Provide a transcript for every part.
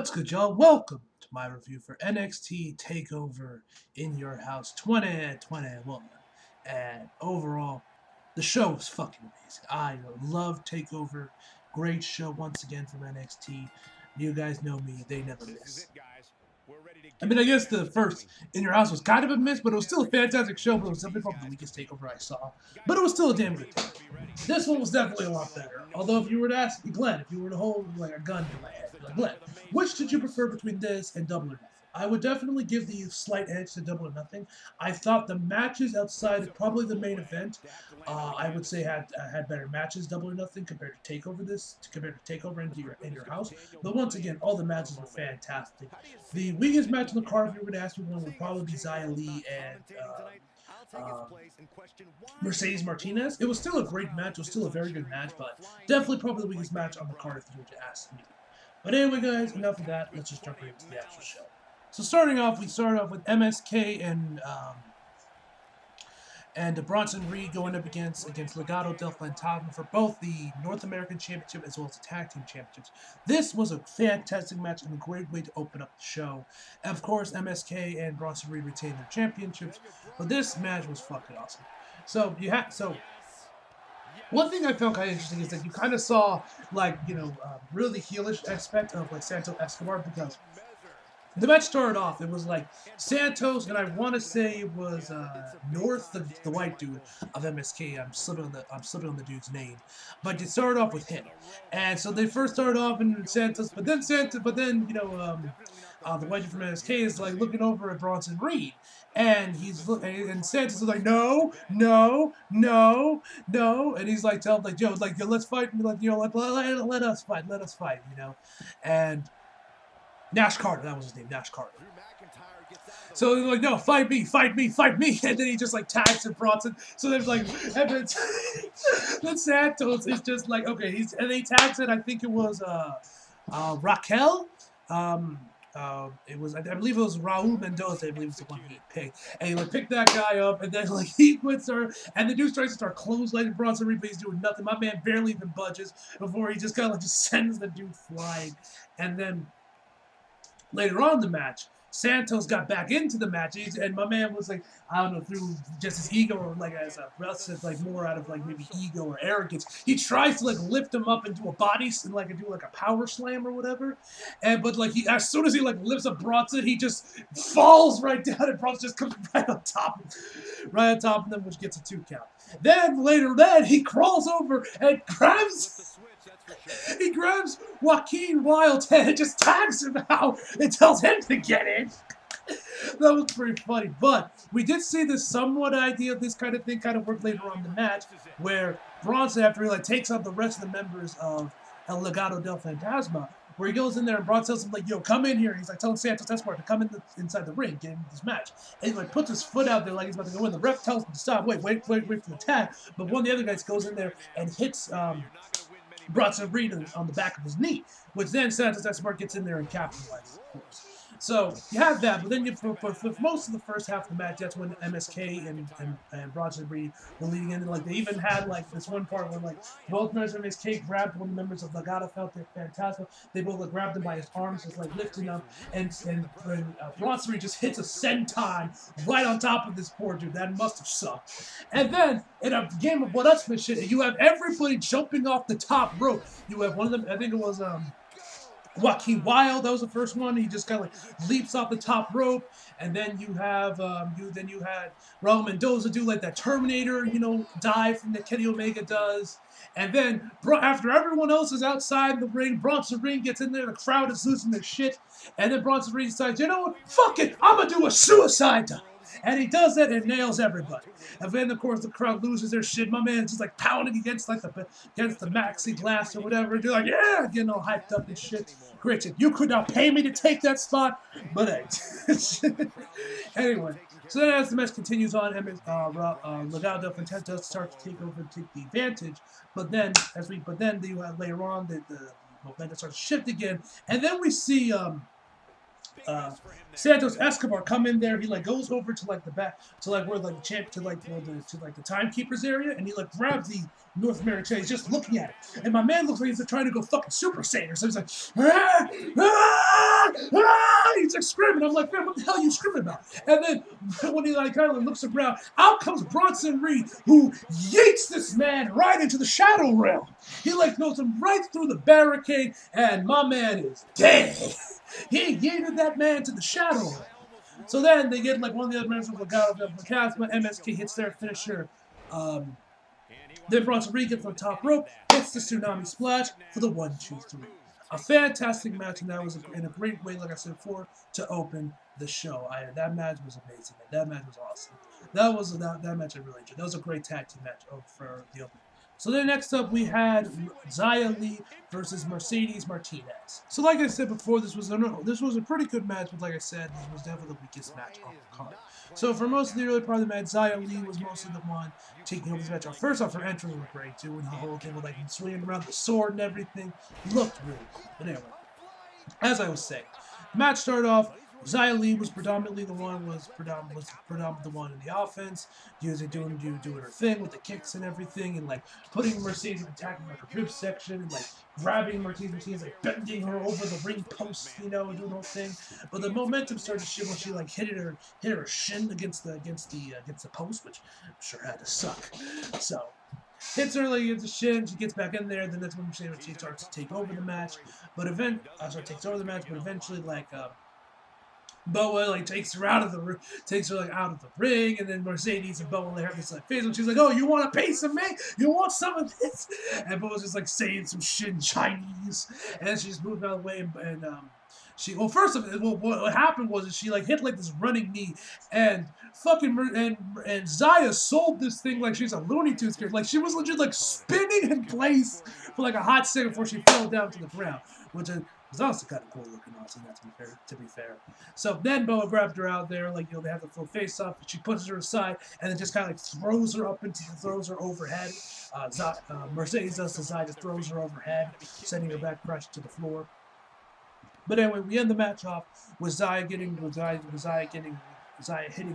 What's good, y'all? Welcome to my review for NXT Takeover in Your House 2021. And overall, the show was fucking amazing. I love Takeover. Great show once again from NXT. You guys know me, they never miss. I mean, I guess the first In Your House was kind of a miss, but it was still a fantastic show, but it was definitely probably the weakest Takeover I saw. But it was still a damn good thing. This one was definitely a lot better. Although if you were to ask me, Glenn, if you were to hold like a gun to my head, like, Glenn, which did you prefer between this and Double or Nothing? I would definitely give the slight edge to Double or Nothing. I thought the matches outside of probably the main event, I would say had better matches, Double or Nothing, compared to Takeover in your house. But once again, all the matches were fantastic. The weakest match in the card, if you were going to ask me one, would probably be Xia Li and Mercedes Martinez. It was still a great match. It was still a very good match, but definitely probably the weakest match on the card if you were to ask me. But anyway, guys, enough of that. Let's just jump right into the actual show. So starting off, we start off with MSK and Bronson Reed going up against Legado del Fantasma for both the North American Championship as well as the Tag Team Championships. This was a fantastic match and a great way to open up the show. And of course, MSK and Bronson Reed retained their championships, but this match was fucking awesome. So one thing I found kind of interesting is that you kind of saw, like, really heelish aspect of, like, Santos Escobar, because the match started off, it was like Santos, and I want to say it was North, the white dude of MSK. I'm slipping on the dude's name, but it started off with him, and so they first started off in Santos, but then the white dude from MSK is like looking over at Bronson Reed, and and Santos is like, no, and he's like, tell him, like, yo, let's fight, like, let us fight, and Nash Carter, that was his name, Nash Carter. So he's like, no, fight me, and then he just like tags and Bronson. So there's like, and then Santos is just like, okay, and he tags it. I think it was Raquel. It was, I believe it was Raul Mendoza. I believe it's the one he picked, and he like picked that guy up, and then like he quits her, and the dude tries to start clotheslining Bronson Reed, but he's doing nothing. My man barely even budges before he just kind of like just sends the dude flying, and then later on in the match, Santos got back into the match, and my man was like, I don't know, through just his ego or like as a wrestler, like more out of like maybe ego or arrogance, he tries to like lift him up and do a body and like do like a power slam or whatever, but like as soon as he like lifts up Bronson, he just falls right down, and Bronson just comes right on top of them, which gets a 2 count. Then later, he crawls over and grabs Joaquin Wildhead and just tags him out and tells him to get in. That was pretty funny. But we did see this somewhat idea of this kind of thing kind of work later on in the match, where Bronson, after he like takes out the rest of the members of El Legado del Fantasma, where he goes in there and Bronson tells him, like, yo, come in here. He's like telling Santos Escobar to come inside the ring, get into this match. And he like puts his foot out there like he's about to go in. The ref tells him to stop. Wait for the tag. But one of the other guys goes in there and hits Bronson Reed on the back of his knee, which then Santos Escobar gets in there and capitalizes, of course. So you have that, but then for most of the first half of the match, that's when MSK and Bronson Reed were leading in. And like they even had like this one part where like both members of MSK grabbed one of the members of Legado felt Fantasma. They both like grabbed him by his arms, just like lifting him, and Bronson Reed just hits a senton right on top of this poor dude. That must have sucked. And then in a game of what us shit, you have everybody jumping off the top rope. You have one of them, I think it was Joaquin Wild, that was the first one. He just kind of like leaps off the top rope, and then you have you had Raul Mendoza do like that Terminator, dive from that Kenny Omega does, and then after everyone else is outside the ring, Bronson Reed gets in there. The crowd is losing their shit, and then Bronson Reed decides, you know what, fuck it, I'm gonna do a suicide dive. And he does that and nails everybody. And then, of course, the crowd loses their shit. My man's just like pounding against the maxi glass or whatever. And you're like, yeah, getting all hyped up and shit. Richard, you could not pay me to take that spot, but hey. Anyway, so then as the match continues on, Legado del Fantasma does start to take over and take the advantage. But then, later on, the momentum starts to shift again, and then we see Santos Escobar come in there. He like goes over to like the back to like where like the champ to like where the timekeepers area, and he like grabs the North American chair. He's just looking at it, and my man looks like he's like, trying to go fucking Super Saiyan. So he's like, ah, ah, ah! He's like screaming. I'm like, man, what the hell are you screaming about? And then when he like kind of like looks around, out comes Bronson Reed, who yeets this man right into the shadow realm. He like goes him right through the barricade, and my man is dead. He yeeted that man to the shadow. So then they get like one of the other members of the Legado MSK hits their finisher. Then Bronson Reed gets on the top rope, hits the tsunami splash for the 1-2-3. A fantastic match, and that was in a great way, like I said before, to open the show. That match was amazing. That match was awesome. That match I really enjoyed. That was a great tag team match for the opening. So then next up we had Xia Li versus Mercedes Martinez. So like I said before, this was a pretty good match, but like I said, this was definitely the weakest match on the card. So for most of the early part of the match, Xia Li was mostly the one taking over this match. First off, her entrance was great too, and the whole thing with like swinging around the sword and everything looked really cool. But anyway, as I was saying, the match started off. Xia Li was predominantly the one in the offense, doing her thing with the kicks and everything, and like putting Mercedes attacking like her rib section, and like grabbing Mercedes, like bending her over the ring post, and doing the whole thing. But the momentum started to shift when she like hit her shin against the post, which I'm sure had to suck. So hits her like against the shin, she gets back in there, then that's when she starts to take over the match. But eventually like Boa like takes her out of the ring, and then Mercedes and Boa have this like face, and she's like, "Oh, you want a piece of me? You want some of this?" And Boa's just like saying some shit in Chinese, and she just moved out of the way, and what happened was she like hit like this running knee, and and Xia sold this thing like she's a Looney Tunes character, like she was legit like spinning in place for like a hot second before she fell down to the ground, which was also kind of cool looking, also, to be fair. So then Boa grabbed her out there, like, they have the full face off, she pushes her aside, and then just kind of like throws her overhead. Mercedes does to Xia, just throws her overhead, sending her back crashing to the floor. But anyway, we end the match off with Xia hitting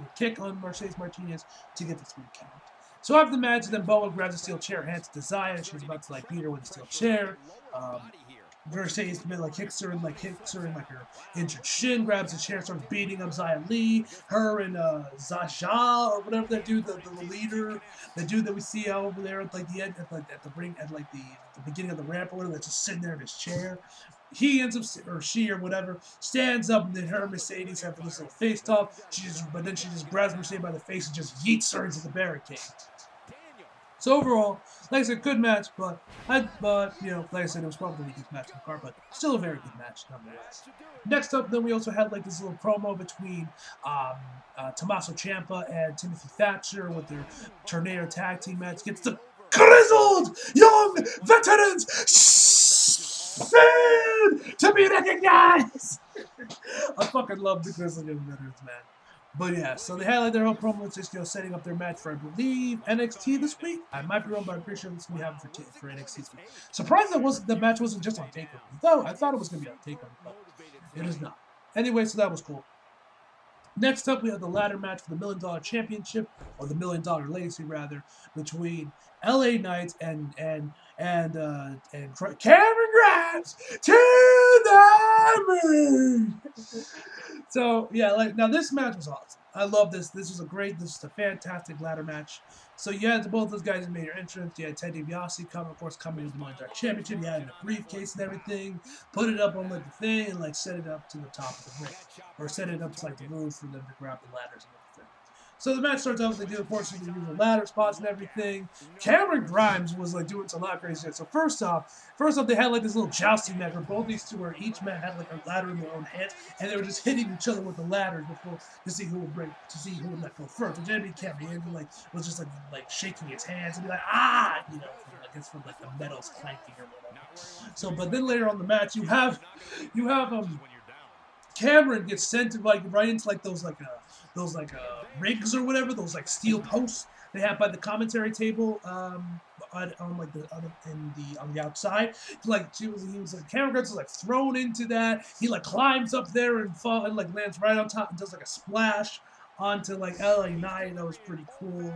a kick on Mercedes Martinez to get the 3 count. So after the match, then Boa grabs a steel chair, hands it to Xia, and she's about to like beat her with a steel chair. Mercedes hits her in her injured shin, grabs the chair, starts beating up Xia Li. Her and Zaja or whatever that dude, the leader, the dude that we see over there at like the end, at the beginning of the ramp or whatever, that's just sitting there in his chair. He ends up, or she or whatever, stands up, and then her and Mercedes have this little face off. But then she just grabs Mercedes by the face and just yeets her into the barricade. So overall, like I said, good match, but like I said, it was probably the weakest match in the card, but still a very good match nonetheless. Next up, then we also had like this little promo between Tommaso Ciampa and Timothy Thatcher with their Tornado tag team match against the grizzled young veterans to be recognized. I fucking love the grizzled young veterans, man. But yeah, so they had like their whole promo, just setting up their match for, I believe, NXT this week. I might be wrong, but I'm pretty sure this is gonna be happening for NXT this week. Surprised the match wasn't just on Takeover. Though I thought it was gonna be on Takeover, but it is not. Anyway, so that was cool. Next up, we have the ladder match for the $1 Million Championship, or the $1 Million Legacy rather, between LA Knight and Cameron Grimes to the moon. So yeah, now this match was awesome. I love this. This is a fantastic ladder match. So you had both those guys who made their entrance. You had Ted DiBiase coming with the $1 Million Championship. You had a briefcase and everything. Put it up on like the thing and like set it up to the top of the ring, or set it up to like the roof for them to grab the ladders and everything. So the match starts off, they do, of course, they do the ladder spots and everything. Cameron Grimes was like doing a lot of crazy shit. So first off, they had like this little jousting match where both these two, where each man had like a ladder in their own hands, and they were just hitting each other with the ladders to see who would let go first. Which Cameron was just like shaking his hands and be like, from like the metals clanking or whatever. So, but then later on in the match, you have Cameron gets sent to like right into like those rigs or whatever, those like steel posts they have by the commentary table on the outside. Like he was like Cameron Grimes was like thrown into that. He like climbs up there and fall and like lands right on top and does like a splash onto like LA Knight. That was pretty cool.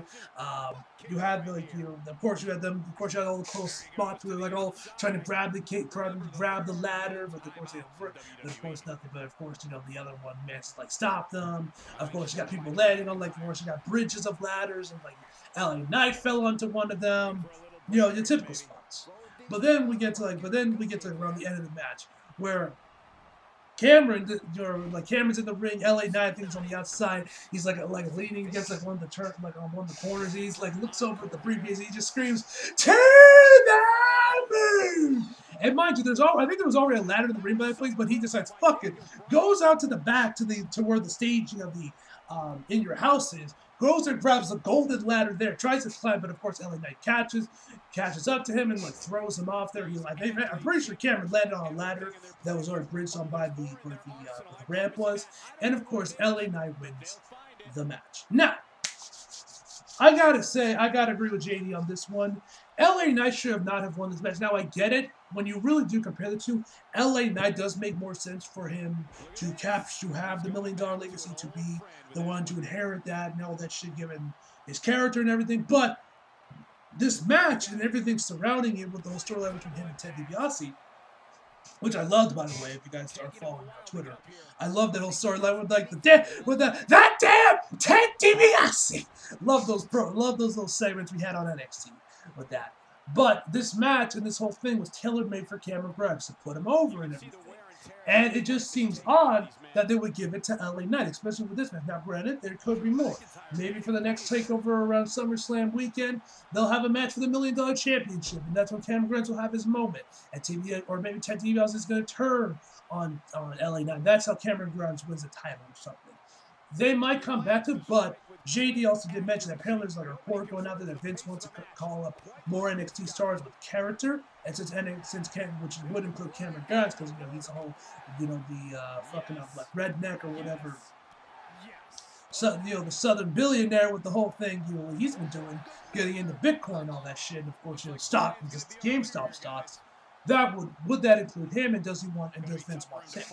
You had like of course you had them. Of course you had all the cool spots where they're like all trying to grab the cake, trying to grab the ladder, but of course they don't work. But of course nothing. But of course the other one manages to like stop them. Of course you got people landing on like of course you got bridges of ladders and like LA Knight fell onto one of them. Your typical spots. But then we get to around the end of the match where Cameron's in the ring. LA Knight, I think, is on the outside. He's like leaning against like one of the corners. He's like looks over at the briefcase. He just screams, "Tear that move!" And mind you, I think there was already a ladder in the ring by that place, but he decides, fuck it, goes out to the back to where the staging of the In Your House is. Goes and grabs the golden ladder there, tries to climb, but of course LA Knight catches up to him and like throws him off there. I'm pretty sure Cameron landed on a ladder that was already bridged on by where the ramp was, and of course LA Knight wins the match. Now, I gotta agree with JD on this one. LA Knight should have not have won this match. Now I get it. When you really do compare the two, LA Knight does make more sense for him to have the $1 Million legacy, to be the one to inherit that and all that shit given his character and everything. But this match and everything surrounding it with the whole storyline between him and Ted DiBiase, which I loved, by the way, if you guys start following me on Twitter. I love that whole storyline with like that damn Ted DiBiase. Love those little segments we had on NXT with that. But this match and this whole thing was tailor-made for Cameron Grimes to put him over and everything. And it just seems odd that they would give it to LA Knight, especially with this match. Now, granted, there could be more. Maybe for the next takeover around SummerSlam weekend, they'll have a match for the $1 Million Championship, and that's when Cameron Grimes will have his moment. And maybe Ted DiBiase is going to turn on LA Knight. That's how Cameron Grimes wins the title or something. They might come back to it, but JD also did mention that apparently there's like a report going out there that Vince wants to call up more NXT stars with character, and which would include Cameron Grimes, because he's a whole the fucking up like redneck or whatever. So the Southern billionaire with the whole thing what he's been doing, getting into Bitcoin, all that shit, and of course stock, just GameStop stocks. Would that include him, and does Vince want him?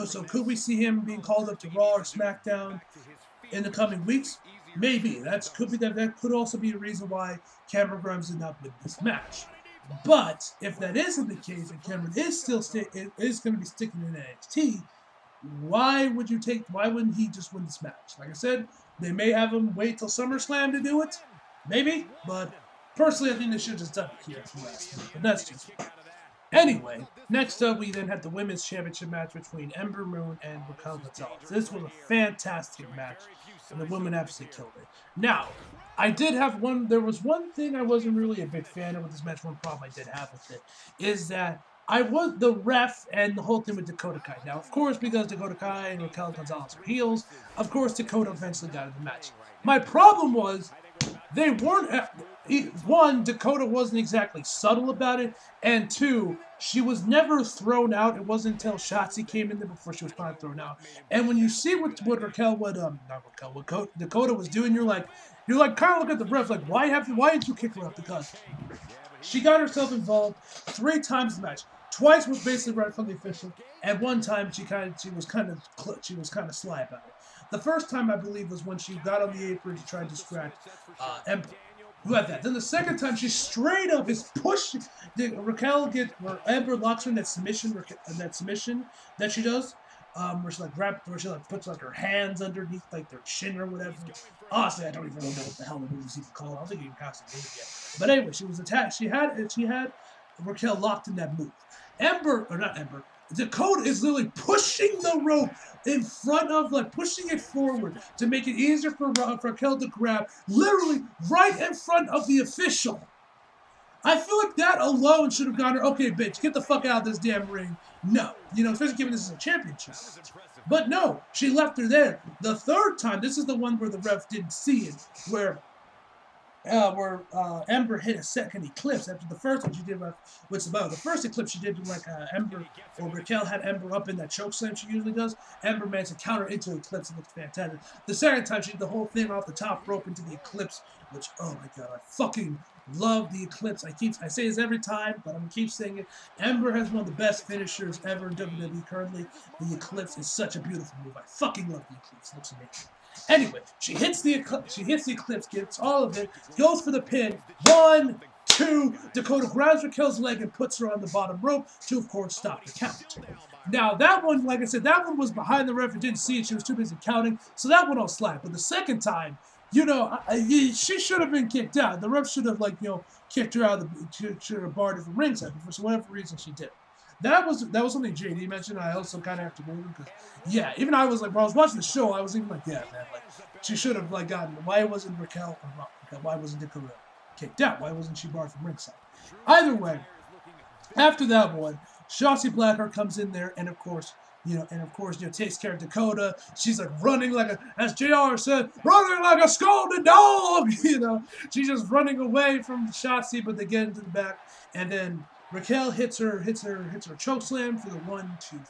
So could we see him being called up to Raw or SmackDown in the coming weeks? Maybe. That could also be a reason why Cameron Grimes did not win this match. But if that isn't the case, and Cameron is going to be sticking in NXT, why wouldn't he just win this match? Like I said, they may have him wait till SummerSlam to do it. Maybe. But personally, I think they should have just done it here last week. But that's just me. Anyway, next up we then had the Women's Championship match between Ember Moon and Raquel Gonzalez. This was a fantastic match, and the women absolutely killed it. Now, there was one thing I wasn't really a big fan of with this match. One problem I did have with it is that I was the ref and the whole thing with Dakota Kai. Now, of course, because Dakota Kai and Raquel Gonzalez were heels, of course, Dakota eventually got in the match. My problem was they weren't. One, Dakota wasn't exactly subtle about it, and two, she was never thrown out. It wasn't until Shotzi came in there before she was finally thrown out. And when you see what Dakota was doing, you're like kind of look at the ref like, why didn't you kick her out? Because she got herself involved 3 times in the match. Twice was basically right from the official, and one time she was kind of sly about it. The first time, I believe, was when she got on the apron to try to distract Ember. Who had that? Then the second time, she straight up is pushing. Ember locks her in that submission that she does, where she puts like her hands underneath like their chin or whatever. Honestly, I don't even know what the hell the movie's even called. I don't think you can pass the movie yet. But anyway, she was attacked. She had Raquel locked in that move. Dakota is literally pushing the rope in front of, pushing it forward to make it easier for Raquel to grab, literally right in front of the official. I feel like that alone should have gone her, okay, bitch, get the fuck out of this damn ring. No. Especially given this is a championship. But no, she left her there. The third time, this is the one where the ref didn't see it, where where Ember hit a second eclipse after the first one she did, which about the first eclipse she did like Ember, or Raquel had Ember up in that choke slam she usually does. Ember managed to counter into eclipse and looked fantastic. The second time she did the whole thing off the top rope into the eclipse, which oh my god, I fucking love the eclipse. I say this every time, but I'm gonna keep saying it. Ember has one of the best finishers ever in WWE currently. The eclipse is such a beautiful move. I fucking love the eclipse. It looks amazing. Anyway, she hits the eclipse, gets all of it, goes for the pin. 1, 2, Dakota grabs Raquel's leg and puts her on the bottom rope to, of course, stop the count. Now, that one, like I said, that one was behind the ref and didn't see it. She was too busy counting, so that one I'll slap. But the second time, you know, she should have been kicked out. The ref should have, like, you know, kicked her out of the, should have barred her from ringside, but for whatever reason she did. That was something JD mentioned. I also kind of have to go over because, yeah, even I was like, when I was watching the show, I was even like, yeah, man, like, she should have, like, gotten, why wasn't Raquel, or not Raquel, why wasn't Dakota kicked out? Why wasn't she barred from ringside? Either way, after that one, Shotzi Blackheart comes in there, and of course, you know, takes care of Dakota. She's like running like a, as JR said, running like a scolded dog. You know, she's just running away from Shotzi, but they get into the back, and then Raquel hits her choke slam for the 1, 2, 3.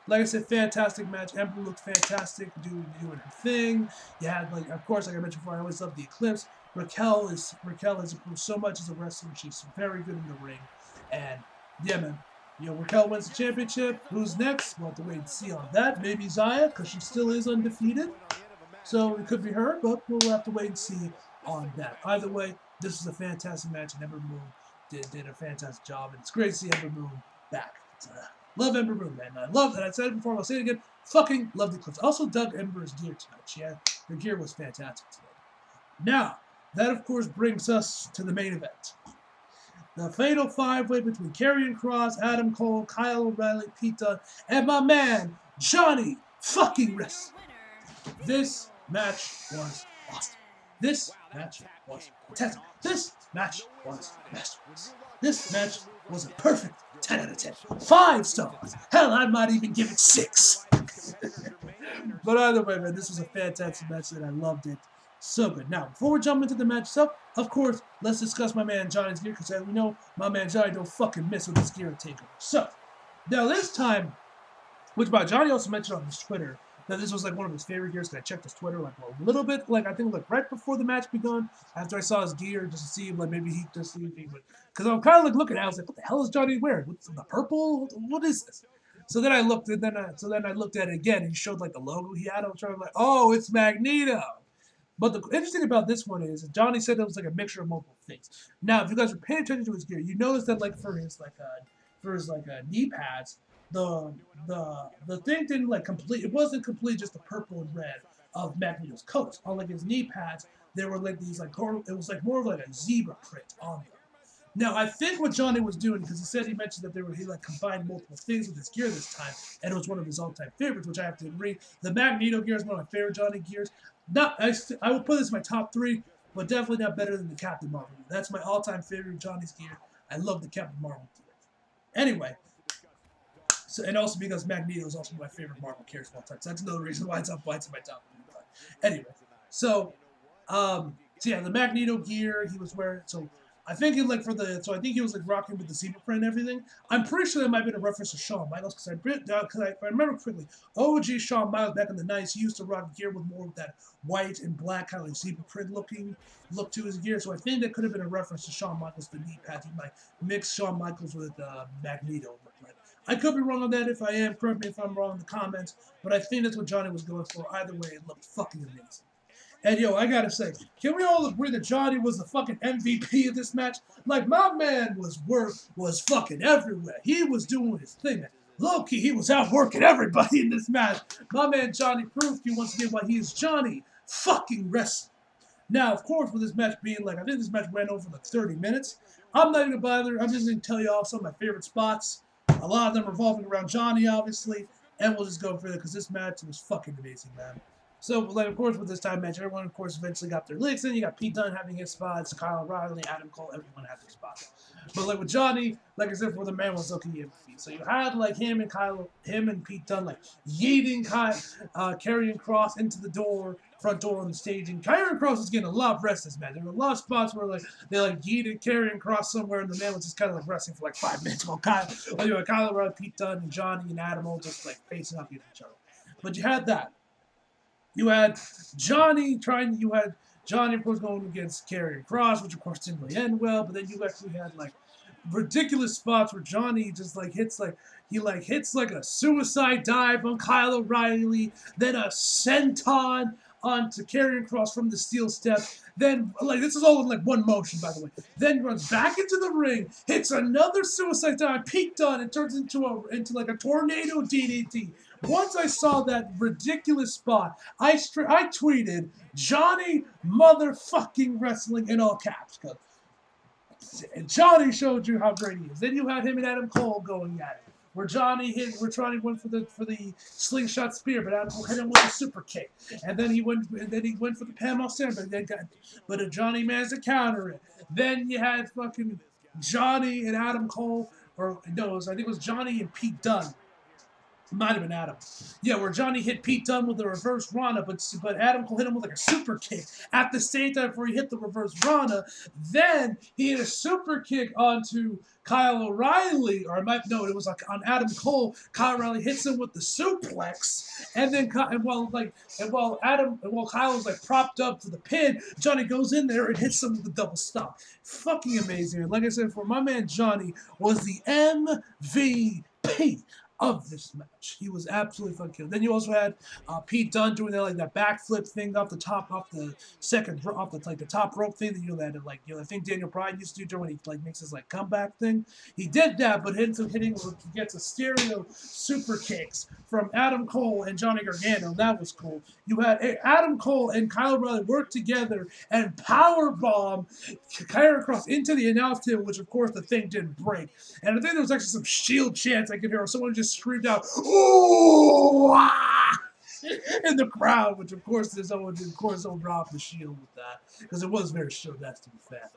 Like I said, fantastic match. Ember looked fantastic, doing her thing. You had, like, of course, like I mentioned before, I always love the Eclipse. Raquel has improved so much as a wrestler. She's very good in the ring, and yeah, man. You know, Raquel wins the championship. Who's next? We'll have to wait and see on that. Maybe Zaya, because she still is undefeated. So it could be her, but we'll have to wait and see on that. Either way, this is a fantastic match, and Ember Moon did a fantastic job, and it's great to see Ember Moon back. Love Ember Moon, man. I love that. I said it before, I'll say it again. Fucking love the clips. Also dug Ember's gear tonight. Her gear was fantastic today. Now, that of course brings us to the main event. The fatal five-way between Karrion Kross, Adam Cole, Kyle O'Reilly, Pete Dunne, and my man, Johnny fucking Wrestling. This match was awesome. This match was fantastic. This match was masterpiece. This match was a perfect 10 out of 10. 5 stars. Hell, I might even give it 6. But either way, man, this was a fantastic match and I loved it. So good. Now, before we jump into the match itself, of course, let's discuss my man Johnny's gear, because as we know, my man Johnny don't fucking miss with his gear at Takeover. So, now this time, which by Johnny also mentioned on his Twitter, that this was like one of his favorite gears, because I checked his Twitter like a little bit, like I think like right before the match begun, after I saw his gear, just to see like maybe he just see if he would, because I'm kind of like looking at it, I was like, what the hell is Johnny wearing? What's the purple? What is this? So then I looked, and then I looked at it again, and he showed like the logo he had. I was trying to like, oh, it's Magneto. But the interesting about this one is Johnny said it was like a mixture of multiple things. Now, if you guys are paying attention to his gear, you notice that like for his knee pads, the thing didn't like complete. It wasn't complete just the purple and red of Magneto's coats. On like his knee pads, there were like these like it was like more of like a zebra print on them. Now, I think what Johnny was doing, because he mentioned that he like combined multiple things with his gear this time, and it was one of his all-time favorites, which I have to agree. The Magneto gear is one of my favorite Johnny gears. I would put this in my top 3, but definitely not better than the Captain Marvel. That's my all-time favorite Johnny's gear. I love the Captain Marvel gear. Anyway, so and also because Magneto is also my favorite Marvel character of all time. So that's another reason why it's in my top 3. But anyway, so yeah, the Magneto gear he was wearing. So I think he I think he was like rocking with the zebra print and everything. I'm pretty sure that might have been a reference to Shawn Michaels, because if I remember quickly, OG Shawn Michaels back in the 90s, he used to rock gear with more of that white and black kind of like zebra print look to his gear. So I think that could have been a reference to Shawn Michaels, the knee pads. He might mix Shawn Michaels with Magneto. I could be wrong on that. If I am, correct me if I'm wrong in the comments. But I think that's what Johnny was going for. Either way, it looked fucking amazing. And yo, I gotta say, can we all agree that Johnny was the fucking MVP of this match? Like, my man was fucking everywhere. He was doing his thing, man. Low-key, he was out working everybody in this match. My man Johnny proved you once again why he is Johnny fucking Wrestling. Now, of course, with this match being like, I think this match ran over like 30 minutes. I'm not even gonna bother. I'm just gonna tell you all some of my favorite spots. A lot of them revolving around Johnny, obviously. And we'll just go for it, because this match was fucking amazing, man. So, like, of course, with this time match, everyone, of course, eventually got their licks in. You got Pete Dunne having his spots, Kyle O'Reilly, Adam Cole, everyone had their spots. But, like, with Johnny, like I said, for the man was looking MVP. So you had, like, him and Pete Dunne, like, yeeting Karrion Kross into the door, front door on the stage, and Karrion Kross was getting a lot of rest this match. There were a lot of spots where they yeeted Karrion Kross somewhere, and the man was just kind of wrestling for 5 minutes while Kyle O'Reilly, Pete Dunne, and Johnny and Adam all just facing up against each other. But you had that. You had Johnny, of course, going against Karrion Kross, which of course didn't really end well. But then you actually had ridiculous spots where Johnny just hits a suicide dive on Kyle O'Reilly, then a senton onto Karrion Kross from the steel step. Then, this is all in one motion, by the way. Then runs back into the ring, hits another suicide dive, Pete Dunne, and turns into a tornado DDT. Once I saw that ridiculous spot, I tweeted, Johnny motherfucking wrestling in all caps. And Johnny showed you how great he is. Then you had him and Adam Cole going at it, where Johnny went for the slingshot spear, but Adam Cole hit him with a super kick. And then he went for the Panama Sandbag, but Johnny managed to counter it. Then you had fucking Johnny and Adam Cole, I think it was Johnny and Pete Dunne. Might have been Adam. Yeah, where Johnny hit Pete Dunne with the reverse Rana, but Adam Cole hit him with a super kick at the same time before he hit the reverse Rana. Then he hit a super kick onto Kyle O'Reilly, it was on Adam Cole. Kyle O'Reilly hits him with the suplex, and then while Kyle was propped up for the pin, Johnny goes in there and hits him with the double stomp. Fucking amazing. Like I said, for my man Johnny was the MVP of this match. He was absolutely fucking killed. Then you also had Pete Dunne doing that backflip thing off the top rope thing that I think Daniel Bryan used to do when he makes his comeback thing. He did that, but he gets a stereo super kicks from Adam Cole and Johnny Gargano. That was cool. You had Adam Cole and Kyle O'Reilly work together and powerbomb Karrion Kross into the announce table, which of course the thing didn't break. And I think there was actually some Shield chants I could hear. Someone just screamed out, "Ooh!" in the crowd, which of course someone robbed the Shield with that, because it was very Shield, that's to be fair.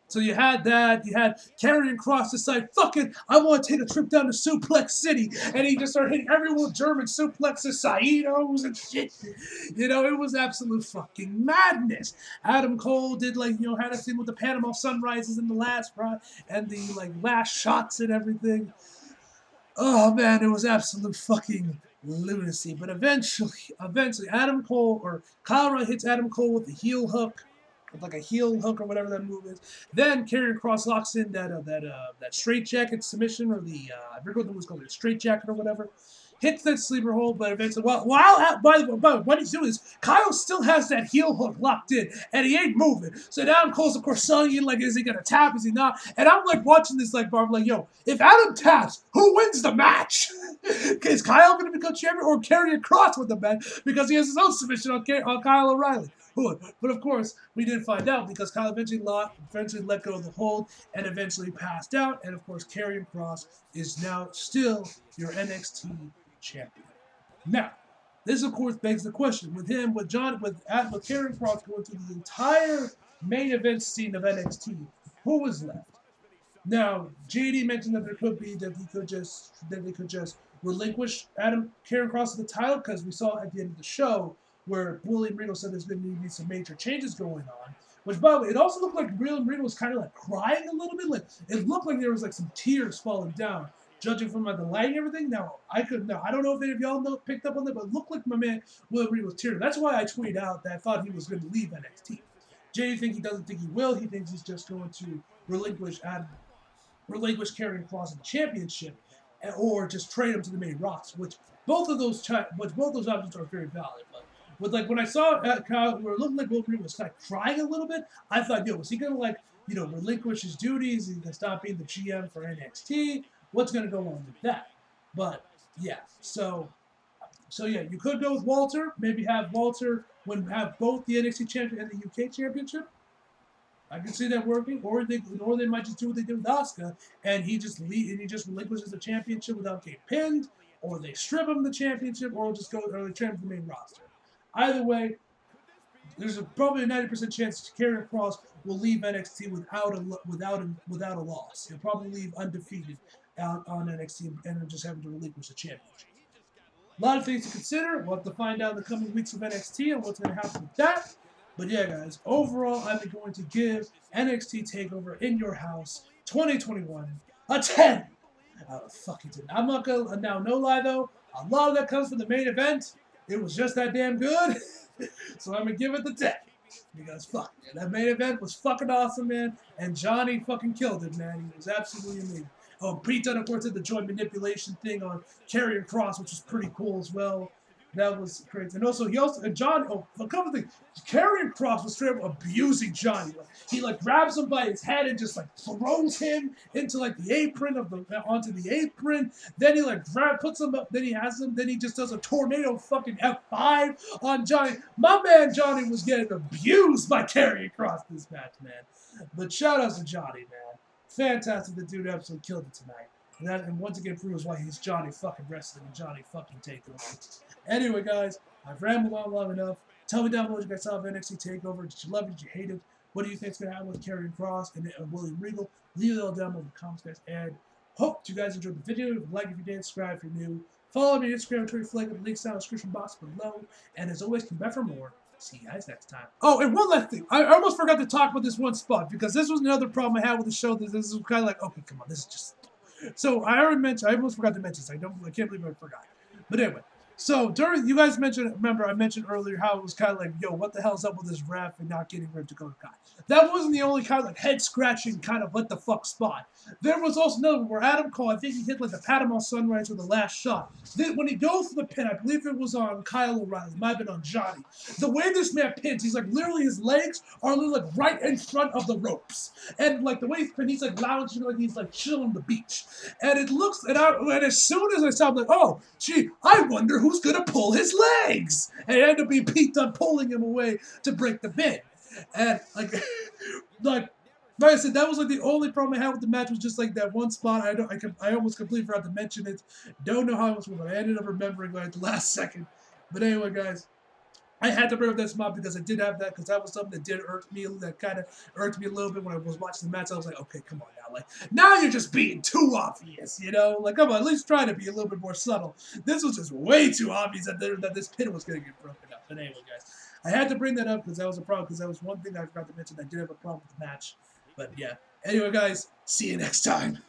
So you had that. You had Karrion Kross decide, fuck it, I want to take a trip down to Suplex City. And he just started hitting everyone with German suplexes, Saitos and shit. It was absolute fucking madness. Adam Cole did, had a thing with the Panama Sunrises in the last run and the, last shots and everything. Oh, man, it was absolute fucking lunacy. But eventually, Adam Cole, or Kyle O'Reilly hits Adam Cole with the heel hook. A heel hook or whatever that move is. Then Karrion Kross locks in that straight jacket submission, or I forget what it was called, the straight jacket or whatever. Hits that sleeper hold, but eventually, by the way, what he's doing is Kyle still has that heel hook locked in, and he ain't moving. So Adam Cole's, of course, selling you is he gonna tap? Is he not? And I'm watching this Barb, yo, if Adam taps, who wins the match? Is Kyle gonna become champion, or Karrion Kross with the match because he has his own submission on Kyle O'Reilly? But of course, we didn't find out because Kyle eventually let go of the hold and eventually passed out. And of course, Karrion Kross is now still your NXT champion. Now, this of course begs the question: with Karrion Kross going through the entire main event scene of NXT, who was left? Now, JD mentioned that they could just relinquish Karrion Kross to the title, because we saw at the end of the show where William Regal said there's going to be some major changes going on. Which, by the way, it also looked like William Regal was kind of crying a little bit. It looked like there was some tears falling down, judging from the lighting and everything. Now, I don't know if any of y'all picked up on that, but it looked like my man William Regal was tearing. That's why I tweeted out that I thought he was going to leave NXT. Jay he doesn't think he will. He thinks he's just going to relinquish Karrion Kross in the championship, or just trade him to the main roster. Which both of those options are very valid. But when I saw Kyle, where it looked like William Regal was kind of crying a little bit, I thought, was he gonna relinquish his duties? Is he gonna stop being the GM for NXT? What's gonna go on with that? But yeah, so yeah, you could go with Walter. Maybe have Walter have both the NXT champion and the UK championship. I can see that working, or they might just do what they did with Asuka, and he just relinquishes the championship without getting pinned, or they strip him the championship, or they trade him to the main roster. Either way, there's probably a 90% chance Karrion Kross will leave NXT without a loss. He'll probably leave undefeated on NXT and just having to relinquish the championship. A lot of things to consider. We'll have to find out in the coming weeks of NXT and what's going to happen with that. But yeah, guys, overall, I'm going to give NXT Takeover in Your House 2021 a 10 out of fucking 10. I'm not going to, now, no lie though, a lot of that comes from the main event. It was just that damn good. So I'm going to give it the 10. Because fuck, man, that main event was fucking awesome, man. And Johnny fucking killed it, man. He was absolutely amazing. Oh, Pete Dunne, of course, did the joint manipulation thing on Karrion Kross, which was pretty cool as well. That was crazy. And also, John, a couple things. Karrion Kross was straight up abusing Johnny. Like, he, grabs him by his head and just, throws him into, the apron onto the apron. Then he, puts him up. Then he just does a tornado fucking F5 on Johnny. My man Johnny was getting abused by Karrion Kross this match, man. But shout out to Johnny, man. Fantastic. The dude absolutely killed it tonight. And once again proves why he's Johnny fucking Wrestling and Johnny fucking Takeover. Anyway, guys, I've rambled on long enough. Tell me down below what you guys thought of NXT Takeover. Did you love it? Did you hate it? What do you think is going to happen with Karrion Kross and William Regal? Leave it all down below in the comments, guys. And hope you guys enjoyed the video. Like if you did, subscribe if you're new. Follow me on Instagram and Twitter. Flag the links down in the description box below. And as always, come back for more. See you guys next time. Oh, and one last thing. I almost forgot to talk about this one spot because this was another problem I had with the show. This is kind of like, okay, come on, this is just... So I almost forgot to mention this. I can't believe I forgot. But anyway, so you guys mentioned, remember I mentioned earlier how it was kind of like, yo, what the hell's up with this ref and not getting rid of Dakota Kai? That wasn't the only kind of head scratching kind of what the fuck spot. There was also another one where Adam Cole, I think he hit the Panama Sunrise with the last shot. Then when he goes for the pin, I believe it was on Kyle O'Reilly, it might have been on Johnny. The way this man pins, he's literally his legs are literally right in front of the ropes. And the way he's pinned, he's lounging he's chilling on the beach. And it looks, and as soon as I saw him, oh, gee, I wonder who's gonna pull his legs. And it ended up being Pete Dunne pulling him away to break the pin. And like I said, that was the only problem I had with the match was just that one spot. I almost completely forgot to mention it. Don't know how it was, but I ended up remembering at the last second. But anyway, guys, I had to bring up that spot because I did have that because that was something that did irk me. That kind of irked me a little bit when I was watching the match. I was like, okay, come on now, now you're just being too obvious, you know? Come on, at least try to be a little bit more subtle. This was just way too obvious that this pin was going to get broken up. But anyway, guys, I had to bring that up because that was a problem. Because that was one thing I forgot to mention. I did have a problem with the match. But yeah. Anyway, guys, see you next time.